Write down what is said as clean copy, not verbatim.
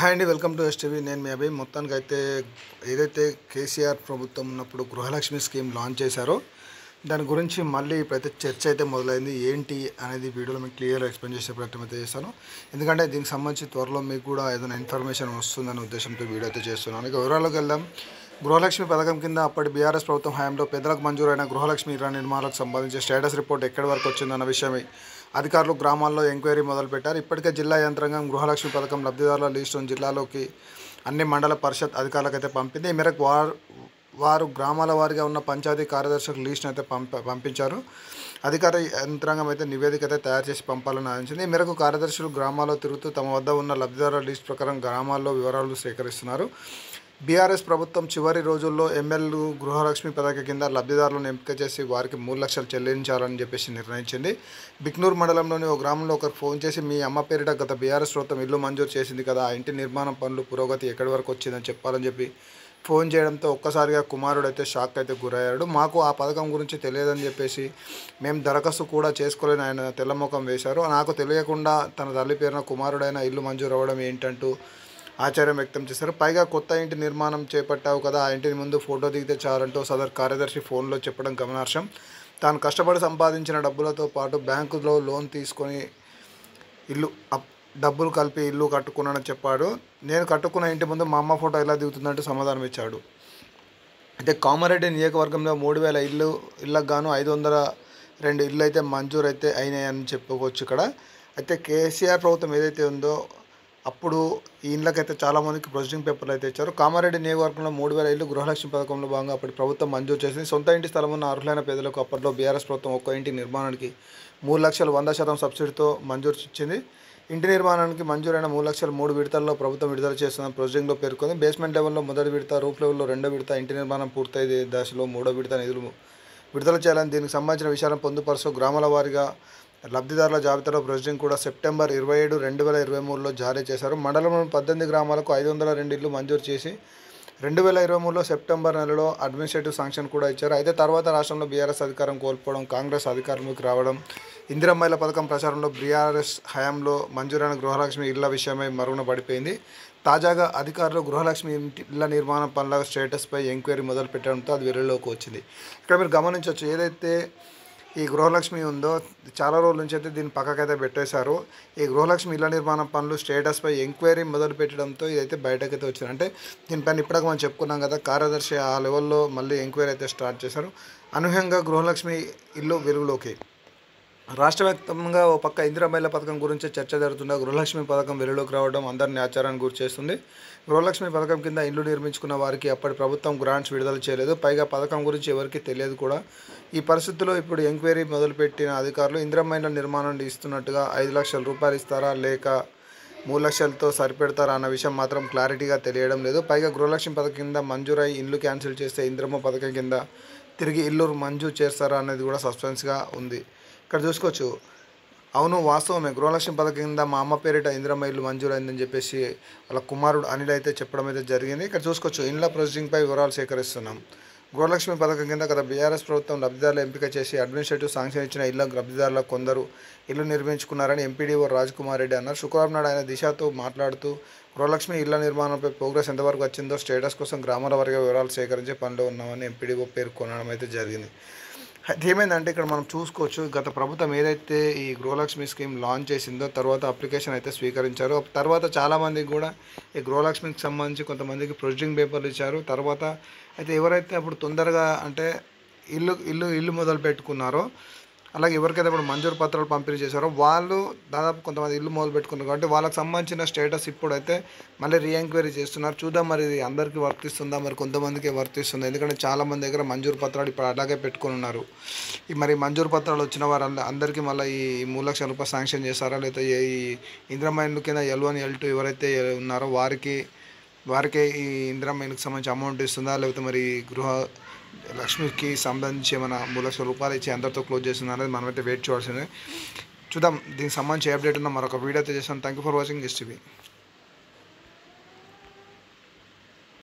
Hi అండి, welcome to STV. నేను మీ అభయ్. మొత్తానికైతే ఏదైతే కేసీఆర్ ప్రభుత్వం ఉన్నప్పుడు గృహలక్ష్మి స్కీమ్ లాంచ్ చేశారో దాని గురించి మళ్ళీ ఇప్పుడైతే చర్చ అయితే మొదలైంది. ఏంటి అనేది వీడియోలో మీకు క్లియర్గా ఎక్స్ప్లెయిన్ చేసే ప్రయత్నం అయితే చేస్తాను. ఎందుకంటే దీనికి సంబంధించి త్వరలో మీకు కూడా ఏదైనా ఇన్ఫర్మేషన్ వస్తుందనే ఉద్దేశంతో వీడియో అయితే చేస్తున్నాను. ఇక వివరాల్లోకి వెళ్దాం. గృహలక్ష్మి పథకం కింద అప్పటి బీఆర్ఎస్ ప్రభుత్వం హయాంలో పేదలకు మంజూరైన గృహలక్ష్మి ఇళ్ల నిర్మాణాలకు సంబంధించి స్టేటస్ రిపోర్ట్ ఎక్కడి వరకు వచ్చిందన్న విషయమై అధికారులు గ్రామాల్లో ఎంక్వైరీ మొదలుపెట్టారు. ఇప్పటికే జిల్లా యంత్రాంగం గృహలక్ష్మి పథకం లబ్ధిదారుల లిస్టును జిల్లాలోకి అన్ని మండల పరిషత్ అధికారులకైతే పంపింది. ఈ మేరకు వారు గ్రామాల వారిగా ఉన్న పంచాయతీ కార్యదర్శులకు లిస్టును అయితే పంపించారు. అధికార యంత్రాంగం అయితే నివేదిక అయితే తయారు చేసి పంపాలని ఆదేశించింది. ఈ మేరకు కార్యదర్శులు గ్రామాల్లో తిరుగుతూ తమ వద్ద ఉన్న లబ్ధిదారుల లిస్టు ప్రకారం గ్రామాల్లో వివరాలు సేకరిస్తున్నారు. బీఆర్ఎస్ ప్రభుత్వం చివరి రోజుల్లో ఎమ్మెల్యేలు గృహలక్ష్మి పథకం కింద లబ్ధిదారులను ఎంపిక చేసి వారికి 3 లక్షలు చెల్లించాలని చెప్పేసి నిర్ణయించింది. బిక్నూరు మండలంలోని ఓ గ్రామంలో ఒకరు ఫోన్ చేసి, మీ అమ్మ పేరిట గత బీఆర్ఎస్ ప్రభుత్వం ఇల్లు మంజూరు చేసింది కదా, ఆ ఇంటి నిర్మాణం పనులు పురోగతి ఎక్కడి వరకు వచ్చిందని చెప్పాలని చెప్పి ఫోన్ చేయడంతో ఒక్కసారిగా కుమారుడు అయితే షాక్ అయితే గురయ్యాడు. మాకు ఆ పథకం గురించి తెలియదని చెప్పేసి మేము దరఖాస్తు కూడా చేసుకోలేని ఆయన తెల్లముఖం వేశారు. నాకు తెలియకుండా తన తల్లి పేరున కుమారుడైన ఇల్లు మంజూరు అవ్వడం ఏంటంటూ ఆశ్చర్యం వ్యక్తం చేశారు. పైగా కొత్త ఇంటి నిర్మాణం చేపట్టావు కదా, ఆ ఇంటిని ముందు ఫోటో దిగితే చాలంటూ సదర్ కార్యదర్శి ఫోన్లో చెప్పడం గమనార్హం. తాను కష్టపడి సంపాదించిన డబ్బులతో పాటు బ్యాంకులో లోన్ తీసుకొని డబ్బులు కలిపి ఇల్లు కట్టుకున్నానని చెప్పాడు. నేను కట్టుకున్న ఇంటి ముందు మా అమ్మ ఫోటో ఎలా దిగుతుందంటూ సమాధానం ఇచ్చాడు. అయితే కామారెడ్డి నియోజకవర్గంలో 3000 ఇళ్ళకు గాను 502 ఇళ్ళు అయితే మంజూరు అయితే అయినాయని చెప్పుకోవచ్చు. ఇక్కడ అయితే కేసీఆర్ ప్రభుత్వం ఏదైతే ఉందో అప్పుడు ఈ ఇళ్ళకైతే చాలామందికి ప్రొసీడింగ్ పేపర్లు అయితే ఇచ్చారు. కామారెడ్డి నియోజకవర్గంలో 3000 ఇళ్ళు గృహలక్ష్మి పథకంలో భాగంగా అప్పటి ప్రభుత్వం మంజూరు చేసింది. సొంత ఇంటి స్థలం ఉన్న అర్హులైన పేదలకు అప్పట్లో బీఆర్ఎస్ ప్రభుత్వం ఒక్క ఇంటి నిర్మాణానికి 3 లక్షలు 100% సబ్సిడీతో మంజూరు ఇచ్చింది. ఇంటి నిర్మాణానికి మంజూరైన 3 లక్షలు 3 విడతల్లో ప్రభుత్వం విడుదల చేస్తున్న ప్రొసీడింగ్లో పేర్కొంది. బేస్మెంట్ లెవెల్లో మొదటి విడత, రూఫ్ లెవెల్లో 2వ విడత, ఇంటి నిర్మాణం పూర్తయ్యే దశలో 3వ విడత నిధులు విడుదల చేయాలని దీనికి సంబంధించిన విషయాలను పొందుపరుస్తూ గ్రామాల వారీగా లబ్ధిదారుల జాబితాలో ప్రొసీడింగ్ కూడా సెప్టెంబర్ 27, 2023లో జారీ చేశారు. మండలంలోని 18 గ్రామాలకు 502 ఇళ్ళు మంజూరు చేసి 2023లో సెప్టెంబర్ నెలలో అడ్మినిస్ట్రేటివ్ శాంక్షన్ కూడా ఇచ్చారు. అయితే తర్వాత రాష్ట్రంలో బీఆర్ఎస్ అధికారం కోల్పోవడం, కాంగ్రెస్ అధికారంలోకి రావడం, ఇందిరమ్మ పథకం ప్రచారంలో బీఆర్ఎస్ హయాంలో మంజూరైన గృహలక్ష్మి ఇళ్ల విషయమై మరుగున పడిపోయింది. తాజాగా అధికారులు గృహలక్ష్మి ఇళ్ల నిర్మాణ పనుల స్టేటస్పై ఎంక్వైరీ మొదలు పెట్టడంతో అది వెలుగులోకి వచ్చింది. ఇక్కడ మీరు గమనించవచ్చు, ఏదైతే ఈ గృహలక్ష్మి ఉందో చాలా రోజుల నుంచి అయితే దీన్ని పక్కకైతే పెట్టేశారు. ఈ గృహలక్ష్మి ఇళ్ల నిర్మాణ పనులు స్టేటస్పై ఎంక్వైరీ మొదలు పెట్టడంతో ఇదైతే బయటకైతే వచ్చింది. అంటే దీనిపైన ఇప్పటికి మనం చెప్పుకున్నాం కదా, కార్యదర్శి ఆ లెవెల్లో మళ్ళీ ఎంక్వైరీ అయితే స్టార్ట్ చేశారు. అనూహ్యంగా గృహలక్ష్మి ఇల్లు వెలుగులోకి. రాష్ట్ర వ్యాప్తంగా ఓ పక్క ఇందిరమ్మ పథకం గురించి చర్చ జరుగుతున్న గృహలక్ష్మి పథకం వెలుగులోకి రావడం అందరినీ ఆశ్చర్యానికి గురి చేస్తుంది. గృహలక్ష్మి పథకం కింద ఇల్లు నిర్మించుకున్న వారికి అప్పటి ప్రభుత్వం గ్రాంట్స్ విడుదల చేయలేదు. పైగా పథకం గురించి ఎవరికి తెలియదు కూడా. ఈ పరిస్థితుల్లో ఇప్పుడు ఎంక్వైరీ మొదలుపెట్టిన అధికారులు ఇందిరమ్మ ఇళ్ల నిర్మాణాన్ని ఇస్తున్నట్టుగా 5 లక్షల రూపాయలు ఇస్తారా లేక 3 లక్షలతో సరిపెడతారా అన్న విషయం మాత్రం క్లారిటీగా తెలియడం లేదు. పైగా గృహలక్ష్మి పథకం కింద మంజూరై ఇల్లు క్యాన్సిల్ చేస్తే ఇందిరమ్మ పథకం కింద తిరిగి ఇల్లు మంజూరు చేస్తారా అనేది కూడా సస్పెన్స్గా ఉంది. ఇక్కడ చూసుకోవచ్చు. అవును, వాస్తవమే, గృహలక్ష్మి పథకం కింద మా అమ్మ పేరిట ఇందిరమ్మ ఇల్లు మంజూరైందని చెప్పేసి వాళ్ళ కుమారుడు అనిల్ అయితే చెప్పడం అయితే జరిగింది. ఇక్కడ చూసుకోవచ్చు, ఇండ్ల ప్రొసీడింగ్పై వివరాలు సేకరిస్తున్నాం. గృహలక్ష్మి పథకం కింద గత బీఆర్ఎస్ ప్రభుత్వం లబ్ధిదారులు ఎంపిక చేసి అడ్మినిస్ట్రేటివ్ శాంక్షన్ ఇచ్చిన ఇళ్ల లబ్ధిదారుల కొందరు ఇల్లు నిర్మించుకున్నారని ఎంపీడీఓ రాజ్కుమార్ రెడ్డి అన్నారు. శుక్రవారం నాడు ఆయన దిశతో మాట్లాడుతూ గృహలక్ష్మి ఇళ్ల నిర్మాణంపై ప్రోగ్రెస్ ఎంతవరకు వచ్చిందో స్టేటస్ కోసం గ్రామాల వారీగా వివరాలు సేకరించే పనిలో ఉన్నామని ఎంపీడీఓ పేర్కొనడం అయితే జరిగింది. అయితే ఏమైందంటే ఇక్కడ మనం చూసుకోవచ్చు, గత ప్రభుత్వం ఏదైతే ఈ గృహలక్ష్మి స్కీమ్ లాంచ్ చేసిందో తర్వాత అప్లికేషన్ అయితే స్వీకరించారు. తర్వాత చాలామందికి కూడా ఈ గృహలక్ష్మికి సంబంధించి కొంతమందికి ప్రొసీడింగ్ పేపర్లు ఇచ్చారు. తర్వాత అయితే ఎవరైతే అప్పుడు తొందరగా అంటే ఇల్లు మొదలు పెట్టుకున్నారో, అలాగే ఎవరికైతే ఇప్పుడు మంజూరు పత్రాలు పంపిణీ చేశారో వాళ్ళు దాదాపు కొంతమంది ఇల్లు మొదలు పెట్టుకున్నారు. కాబట్టి వాళ్ళకి సంబంధించిన స్టేటస్ ఇప్పుడైతే మళ్ళీ రీఎంక్వైరీ చేస్తున్నారు. చూద్దాం మరి ఇది అందరికీ వర్తిస్తుందా, మరి కొంతమందికి వర్తిస్తుందా. ఎందుకంటే చాలామంది దగ్గర మంజూరు పత్రాలు ఇప్పుడు అలాగే పెట్టుకొని ఉన్నారు. మరి మంజూరు పత్రాలు వచ్చిన వారు అందరికీ మళ్ళీ ఈ 3 లక్షల రూపాయలు శాంక్షన్ చేస్తారా, లేకపోతే ఈ ఇందిరమ్మ ఇల్లు కింద L1, L2 ఎవరైతే ఉన్నారో వారికే ఈ ఇందిరమ్మ ఇల్లుకి సంబంధించి అమౌంట్ ఇస్తుందా, లేకపోతే మరి గృహలక్ష్మికి సంబంధించి ఏమైనా 3 లక్షల రూపాయలు ఇచ్చి అందరితో క్లోజ్ చేస్తుందా అనేది మనమైతే వెయిట్ చేయాల్సిందే. చూద్దాం, దీనికి సంబంధించి అప్డేట్ ఉన్న మరొక వీడియో అయితే చేస్తాను. Thank you for watching STV.